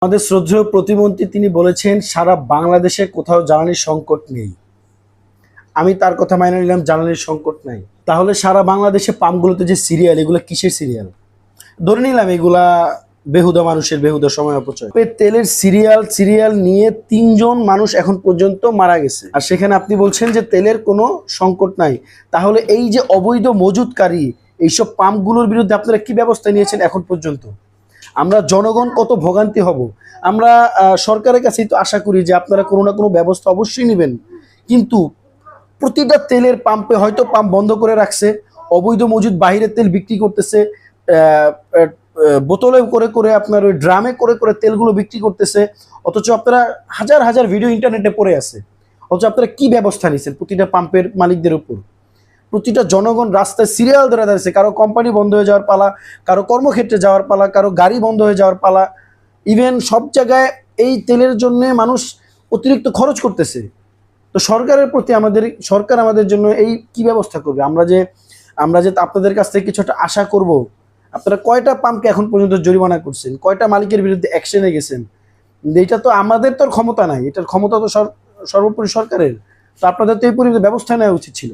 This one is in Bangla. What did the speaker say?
আমাদের শ্রদ্ধেয় প্রতিমন্ত্রী তিনি বলেছেন সারা বাংলাদেশে কোথাও জ্বালানির সংকট নেই। আমি তার কথা মাইনে নিলাম, জ্বালানির সংকট নাই। তাহলে সারা বাংলাদেশে পাম্পগুলোতে যে সিরিয়াল, এগুলো কিসের সিরিয়াল? ধরে নিলাম এগুলা বেহুদা মানুষের বেহুদা সময় অপচয়। তেলের সিরিয়াল নিয়ে 3 জন মানুষ এখন পর্যন্ত মারা গেছে, আর সেখানে আপনি বলছেন যে তেলের কোনো সংকট নাই। তাহলে এই যে অবৈধ মজুতকারী এইসব পাম্পগুলোর বিরুদ্ধে আপনারা কি ব্যবস্থা নিয়েছেন এখন পর্যন্ত? আমরা জনগণ কত ভোগান্তি হব। আমরা সরকারের কাছেই তো আশা করি যে আপনারা কোনো না কোনো ব্যবস্থা অবশ্যই নেবেন, কিন্তু প্রতিটা তেলের পাম্পে হয়তো পাম্প বন্ধ করে রাখছে, অবৈধ মজুদ বাহিরের তেল বিক্রি করতেছে, বোতলে করে করে আপনার ওই ড্রামে করে করে তেলগুলো বিক্রি করতেছে। অথচ আপনারা হাজার হাজার ভিডিও ইন্টারনেটে পড়ে আছে, অথচ আপনারা কি ব্যবস্থা নিচ্ছেন প্রতিটা পাম্পের মালিকদের উপর? প্রতিটা জনগণ রাস্তায় সিরিয়াল ধরে দাঁড়িয়েছে, কারো কোম্পানি বন্ধ হয়ে যাওয়ার পালা, কারো কর্মক্ষেত্রে যাওয়ার পালা, কারো গাড়ি বন্ধ হয়ে যাওয়ার পালা। ইভেন সব জায়গায় এই তেলের জন্য মানুষ অতিরিক্ত খরচ করতেছে। তো সরকার আমাদের জন্য এই কি ব্যবস্থা করবে? আমরা যে আপনাদের কাছ থেকে কিছু একটা আশা করব। আপনারা কয়টা পাম্পকে এখন পর্যন্ত জরিমানা করছেন? কয়টা মালিকের বিরুদ্ধে অ্যাকশনে গেছেন? এটা তো আমাদের তো ক্ষমতা নাই, এটার ক্ষমতা তো সর্বোপরি সরকারের। তো আপনাদের তো এই পরিবর্তে ব্যবস্থা নেওয়া উচিত ছিল।